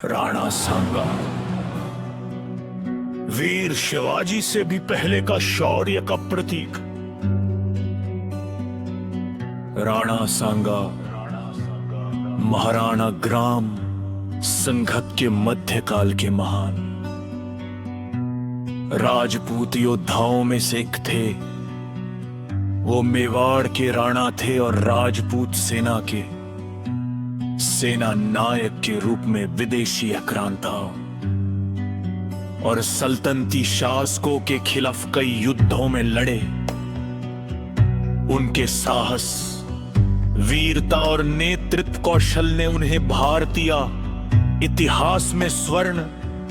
राणा सांगा वीर शिवाजी से भी पहले का शौर्य का प्रतीक। राणा सांगा महाराणा ग्राम संघत के मध्यकाल के महान राजपूत योद्धाओं में से एक थे। वो मेवाड़ के राणा थे और राजपूत सेना के सेना नायक के रूप में विदेशी आक्रांताओं और सल्तनती शासकों के खिलाफ कई युद्धों में लड़े। उनके साहस, वीरता और नेतृत्व कौशल ने उन्हें भारतीय इतिहास में स्वर्ण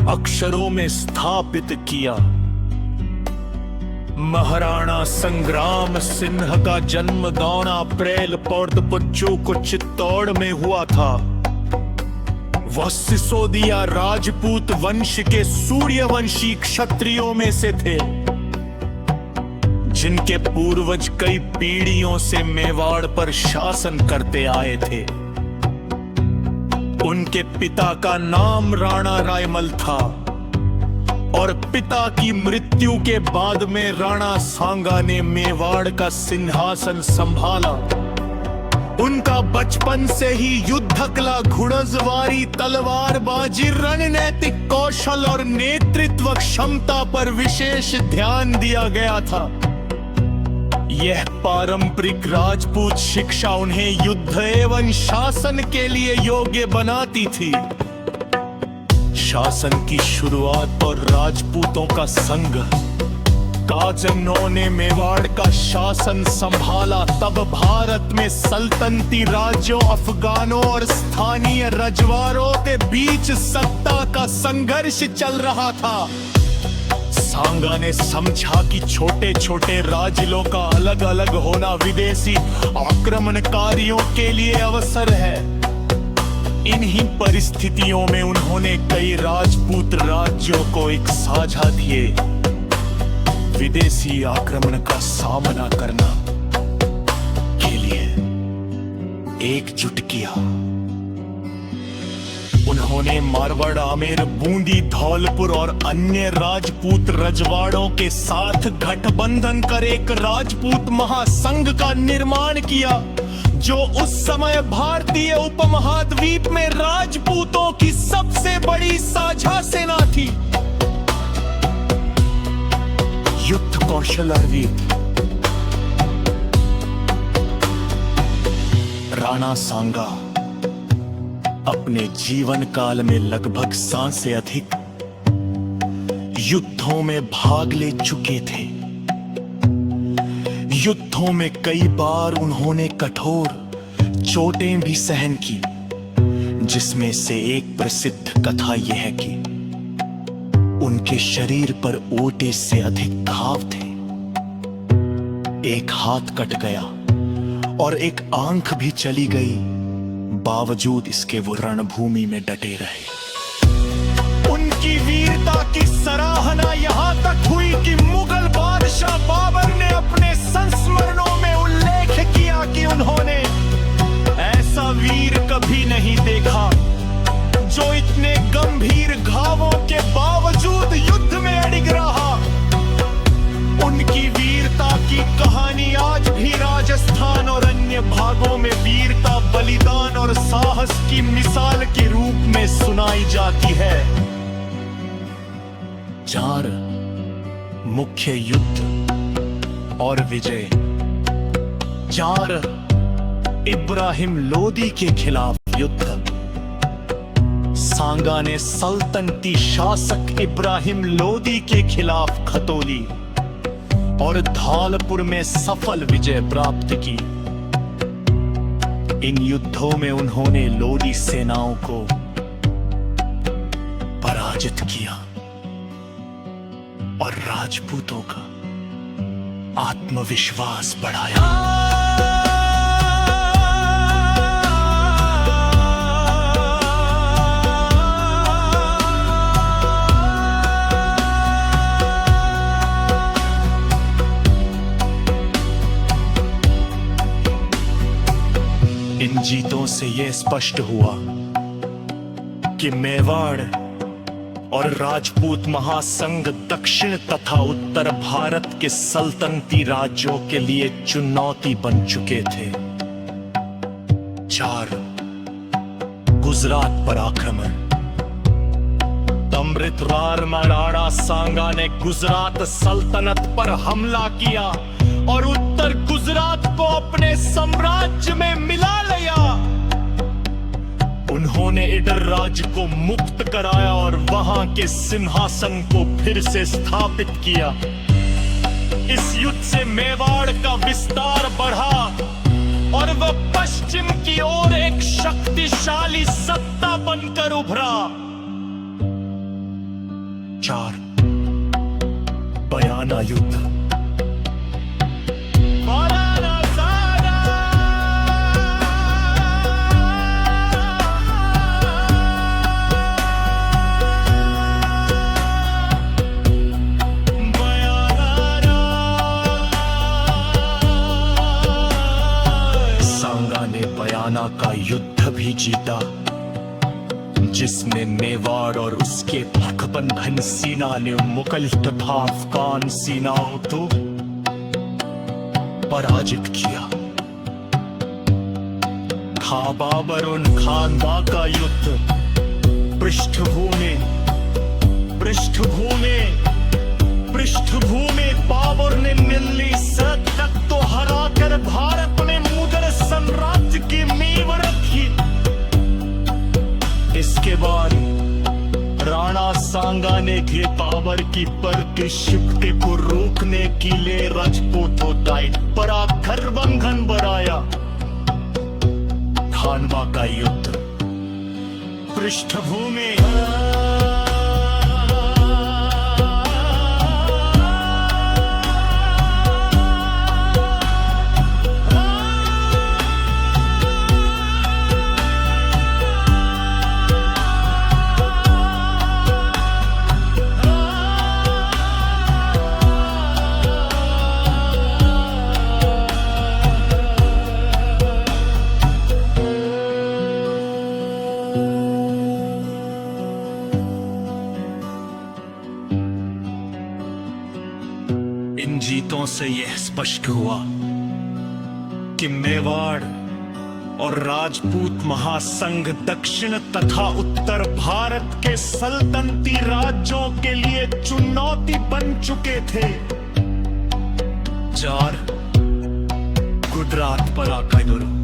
अक्षरों में स्थापित किया। महाराणा संग्राम सिंह का जन्म 12 अप्रैल 1455 को चित्तौड़ में हुआ था। वह सिसोदिया राजपूत वंश के सूर्यवंशी क्षत्रियों में से थे, जिनके पूर्वज कई पीढ़ियों से मेवाड़ पर शासन करते आए थे। उनके पिता का नाम राणा रायमल था और पिता की मृत्यु के बाद में राणा सांगा ने मेवाड़ का सिंहासन संभाला। उनका बचपन से ही युद्ध कला, घुड़सवारी, तलवारबाजी, रणनीतिक कौशल और नेतृत्व क्षमता पर विशेष ध्यान दिया गया था। यह पारंपरिक राजपूत शिक्षा उन्हें युद्ध एवं शासन के लिए योग्य बनाती थी। शासन की शुरुआत और राजपूतों का संघ का जब उन्होंने मेवाड़ का शासन संभाला, तब भारत में सल्तनती राज्यों, अफगानों और स्थानीय रजवाड़ों के बीच सत्ता का संघर्ष चल रहा था। सांगा ने समझा कि छोटे छोटे राज्यों का अलग अलग होना विदेशी आक्रमणकारियों के लिए अवसर है। इन्हीं परिस्थितियों में उन्होंने कई राजपूत राज्यों को एक साझा दिए विदेशी आक्रमण का सामना करना के लिए एकजुट किया। उन्होंने मारवाड़, आमेर, बूंदी, धौलपुर और अन्य राजपूत रजवाड़ों के साथ गठबंधन कर एक राजपूत महासंघ का निर्माण किया, जो उस समय भारतीय उपमहाद्वीप में राजपूतों की सबसे बड़ी साझा सेना थी। युद्ध कौशल अरवी राणा सांगा अपने जीवन काल में लगभग 100 से अधिक युद्धों में भाग ले चुके थे। युद्धों में कई बार उन्होंने कठोर चोटें भी सहन की, जिसमें से एक प्रसिद्ध कथा यह है कि उनके शरीर पर ओटे से अधिक घाव थे। एक हाथ कट गया और एक आंख भी चली गई, बावजूद इसके वो रणभूमि में डटे रहे। उनकी वीरता की सराहना यहां तक हुई कि मुगल बादशाह बाबर ने अपने संस्मरणों में उल्लेख किया कि उन्होंने ऐसा वीर कभी नहीं देखा जो इतने गंभीर घावों के बावजूद युद्ध में अडिग रहा। उनकी वीरता की कहानी आज भी राजस्थान और अन्य भागों में वीरता, बलिदान और साहस की मिसाल के रूप में सुनाई जाती है। 4 मुख्य युद्ध और विजय। 4 इब्राहिम लोदी के खिलाफ युद्ध। सांगा ने सल्तनती शासक इब्राहिम लोदी के खिलाफ खतौली और धौलपुर में सफल विजय प्राप्त की। इन युद्धों में उन्होंने लोदी सेनाओं को पराजित किया और राजपूतों का आत्मविश्वास बढ़ाया। इन जीतों से यह स्पष्ट हुआ कि मेवाड़ और राजपूत महासंघ दक्षिण तथा उत्तर भारत के सल्तनती राज्यों के लिए चुनौती बन चुके थे। 4. गुजरात पर आक्रमण। अमृतवार में राणा सांगा ने गुजरात सल्तनत पर हमला किया और उत्तर गुजरात को अपने साम्राज्य में मिला लिया। उन्होंने इडर राज्य को मुक्त कराया और वहां के सिंहासन को फिर से स्थापित किया। इस युद्ध से मेवाड़ का विस्तार बढ़ा और वह पश्चिम की ओर एक शक्तिशाली सत्ता बनकर उभरा। 4. बयाना युद्ध। सांगा ने बयाना का युद्ध भी जीता, जिसमें मेवाड़ और उसके गठबंधन सेना ने मुगल तथा अफगान सेनाओं को पराजित किया। बाबर और खानवा का युद्ध। पृष्ठभूमि बाबर ने दिल्ली तक तो हराकर भारत में मुगल साम्राज्य की नींव रखी। इसके बाद राणा सांगा ने बाबर की बढ़ती शक्ति को रोकने के लिए राजपूतों पर आक्रमण बढ़ाया। खानवा का युद्ध। पृष्ठभूमि। इन जीतों से यह स्पष्ट हुआ कि मेवाड़ और राजपूत महासंघ दक्षिण तथा उत्तर भारत के सल्तनती राज्यों के लिए चुनौती बन चुके थे। 4. गुजरात पर आक्रमण।